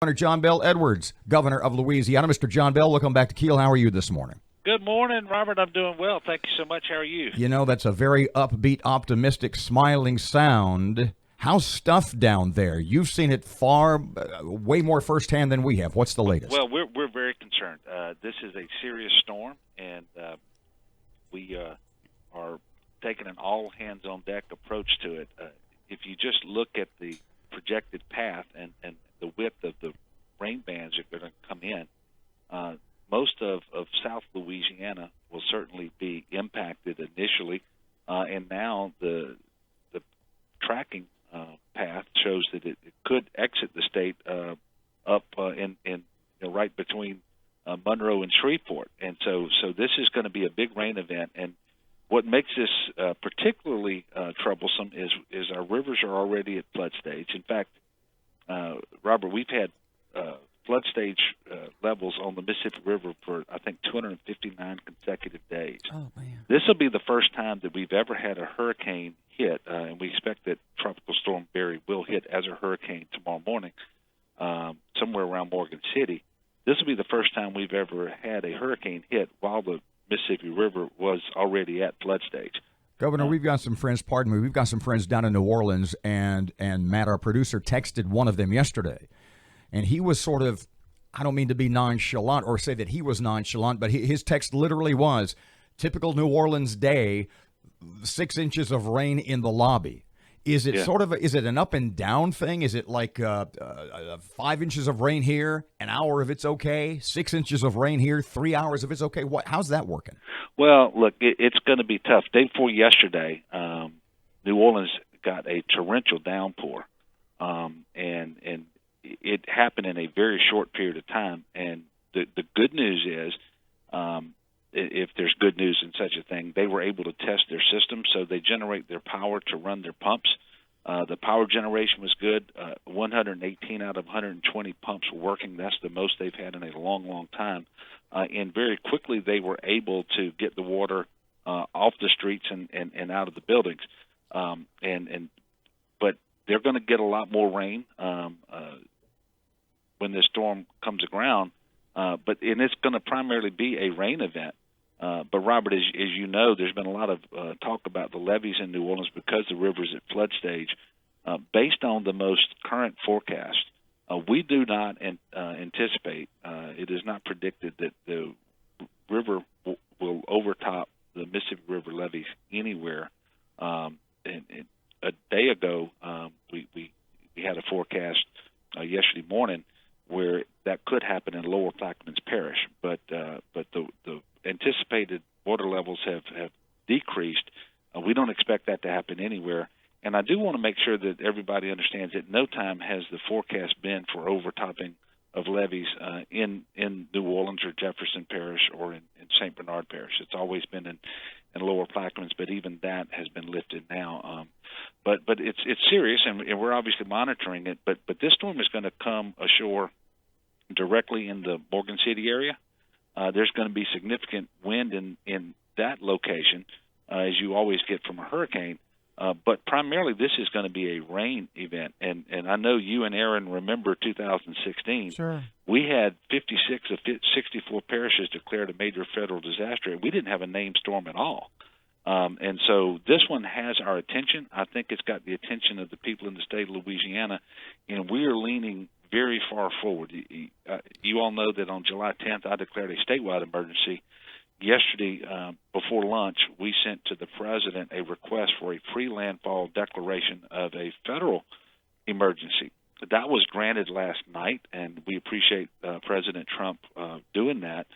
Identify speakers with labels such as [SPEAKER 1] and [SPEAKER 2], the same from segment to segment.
[SPEAKER 1] Governor John Bel Edwards, Governor of Louisiana. Mr. John Bel, welcome back to Kiel. How are you this morning?
[SPEAKER 2] Good morning, Robert. I'm doing well. Thank you so much. How are you?
[SPEAKER 1] You know, that's a very upbeat, optimistic, smiling sound. How's stuff down there? You've seen it way more firsthand than we have. What's the latest?
[SPEAKER 2] Well, we're very concerned. This is a serious storm, and we are taking an all-hands-on-deck approach to it. If you just look at the projected path and the width of the rain bands that are going to come in, most of South Louisiana will certainly be impacted initially, and now the tracking path shows that it could exit the state up in right between Monroe and Shreveport, and so this is going to be a big rain event. And what makes this particularly troublesome is our rivers are already at flood stage. In fact, Robert, we've had flood stage levels on the Mississippi River for, I think, 259 consecutive days.
[SPEAKER 3] Oh, man.
[SPEAKER 2] This will be the first time that we've ever had a hurricane hit, and we expect that Tropical Storm Barry will hit as a hurricane tomorrow morning, somewhere around Morgan City. This will be the first time we've ever had a hurricane hit while the Mississippi River was already at flood stage.
[SPEAKER 1] Governor, we've got some friends, we've got some friends down in New Orleans, and Matt, our producer, texted one of them yesterday. And he was sort of, I don't mean to be nonchalant or say that he was nonchalant, but his text literally was, typical New Orleans day, 6 inches of rain in the lobby. Is it is it an up and down thing? Is it like 5 inches of rain here, an hour if it's okay, 6 inches of rain here, 3 hours if it's okay? How's that working?
[SPEAKER 2] Well, look, it's going to be tough. Day before yesterday, New Orleans got a torrential downpour, and it happened in a very short period of time. And the good news is, if there's good news in such a thing, they were able to test their system, so they generate their power to run their pumps. The power generation was good. 118 out of 120 pumps were working. That's the most they've had in a long, long time. And very quickly they were able to get the water off the streets and out of the buildings. But they're going to get a lot more rain when this storm comes aground. But it's going to primarily be a rain event. But Robert, as you know, there's been a lot of talk about the levees in New Orleans because the river's at flood stage. Based on the most current forecast, we do not anticipate, it is not predicted that the river will overtop the Mississippi River levees anywhere. And a day ago, we had a forecast yesterday morning where that could happen in Lower Plaquemines Parish, but the anticipated water levels have decreased. We don't expect that to happen anywhere. And I do want to make sure that everybody understands that no time has the forecast been for overtopping of levees in New Orleans or Jefferson Parish or in St. Bernard Parish. It's always been in Lower Plaquemines, but even that has been lifted now. But it's serious, and we're obviously monitoring it. But this storm is going to come ashore directly in the Morgan City area. There's going to be significant wind in that location, as you always get from a hurricane. But primarily, this is going to be a rain event. And I know you and Aaron remember 2016.
[SPEAKER 3] Sure.
[SPEAKER 2] We had 56 of 64 parishes declared a major federal disaster, and we didn't have a named storm at all. And so this one has our attention. I think it's got the attention of the people in the state of Louisiana, and we are leaning very far forward. You all know that on July 10th, I declared a statewide emergency. Yesterday, before lunch, we sent to the president a request for a pre-landfall declaration of a federal emergency. That was granted last night, and we appreciate President Trump doing that.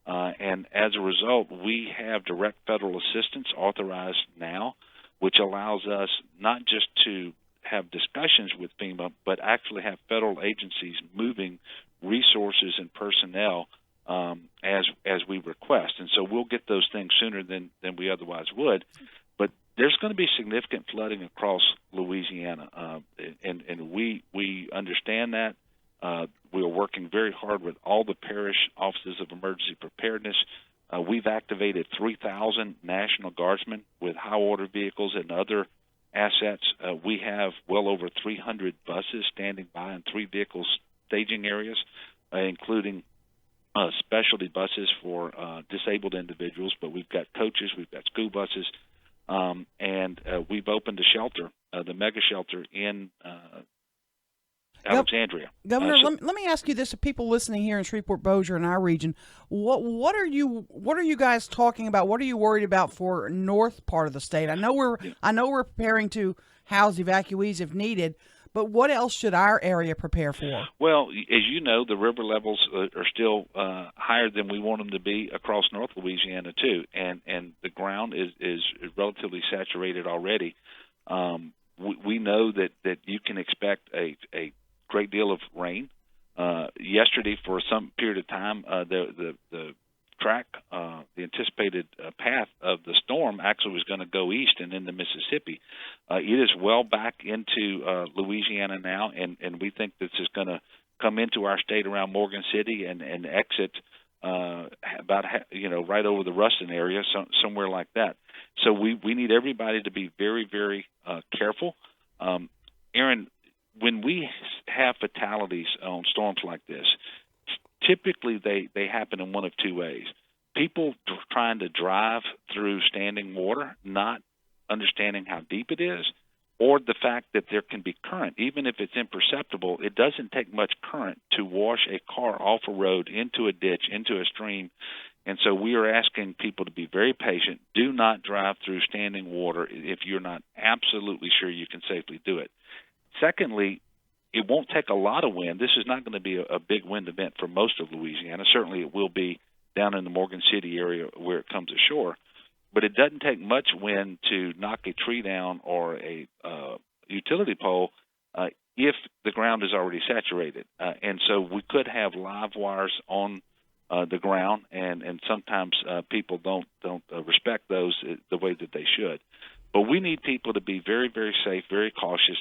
[SPEAKER 2] And as a result, we have direct federal assistance authorized now, which allows us not just to have discussions with FEMA, but actually have federal agencies moving resources and personnel as we request. And so we'll get those things sooner than we otherwise would. But there's going to be significant flooding across Louisiana, and we understand that. We are working very hard with all the parish offices of emergency preparedness. We've activated 3,000 National Guardsmen with high-order vehicles and other assets. We have well over 300 buses standing by and 3 vehicles staging areas, including specialty buses for disabled individuals, but we've got coaches, we've got school buses, and we've opened a shelter, the mega shelter in Alexandria.
[SPEAKER 3] Governor, let me ask you this: if people listening here in Shreveport-Bossier in our region, what are you guys talking about? What are you worried about for north part of the state? I know we're preparing to house evacuees if needed, but what else should our area prepare for?
[SPEAKER 2] Well, as you know, the river levels are still higher than we want them to be across North Louisiana too, and the ground is relatively saturated already. We know that you can expect a great deal of rain. Yesterday, for some period of time, the track, the anticipated path of the storm actually was going to go east and into Mississippi. It is well back into Louisiana now, and we think this is going to come into our state around Morgan City and exit about right over the Ruston area, somewhere like that. So we need everybody to be very, very careful. Aaron, when we have fatalities on storms like this, typically they happen in one of two ways. People trying to drive through standing water, not understanding how deep it is, or the fact that there can be current. Even if it's imperceptible, it doesn't take much current to wash a car off a road, into a ditch, into a stream. And so we are asking people to be very patient. Do not drive through standing water if you're not absolutely sure you can safely do it. Secondly, it won't take a lot of wind. This is not going to be a big wind event for most of Louisiana. Certainly it will be down in the Morgan City area where it comes ashore. But it doesn't take much wind to knock a tree down or a utility pole if the ground is already saturated. And so we could have live wires on the ground, and sometimes people don't respect those the way that they should. But we need people to be very, very safe, very cautious,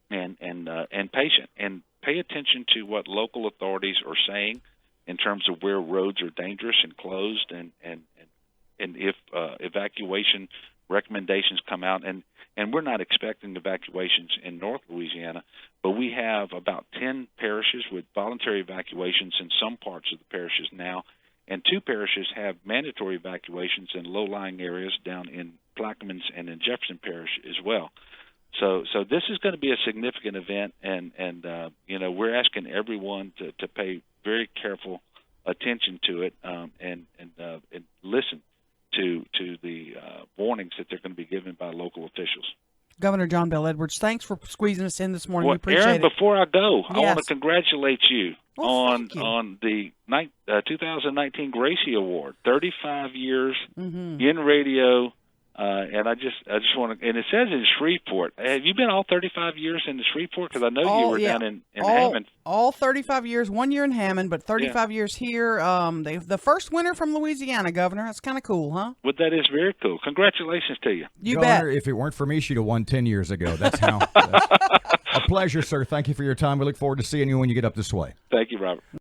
[SPEAKER 2] and patient, and pay attention to what local authorities are saying in terms of where roads are dangerous and closed, and if evacuation recommendations come out. And we're not expecting evacuations in North Louisiana, but we have about 10 parishes with voluntary evacuations in some parts of the parishes now, and 2 parishes have mandatory evacuations in low-lying areas down in Plaquemines and in Jefferson Parish as well. So this is going to be a significant event, and we're asking everyone to pay very careful attention to it, and listen to the warnings that they're going to be given by local officials.
[SPEAKER 3] Governor John Bel Edwards, thanks for squeezing us in this morning.
[SPEAKER 2] Well,
[SPEAKER 3] we appreciate
[SPEAKER 2] Aaron,
[SPEAKER 3] it.
[SPEAKER 2] before I go,
[SPEAKER 3] Yes.
[SPEAKER 2] I want to congratulate you
[SPEAKER 3] Thank you.
[SPEAKER 2] on the 2019 Gracie Award. 35 years in radio. And I just want to, and it says in Shreveport. Have you been all 35 years in Shreveport? Because I know you were down in Hammond.
[SPEAKER 3] All 35 years, 1 year in Hammond, but 35 years here. The first winner from Louisiana, Governor. That's kind of cool, huh?
[SPEAKER 2] Well, that is very cool. Congratulations to you.
[SPEAKER 3] You
[SPEAKER 1] Governor,
[SPEAKER 3] bet.
[SPEAKER 1] if it weren't for me, she'd have won 10 years ago. That's how. A pleasure, sir. Thank you for your time. We look forward to seeing you when you get up this way.
[SPEAKER 2] Thank you, Robert.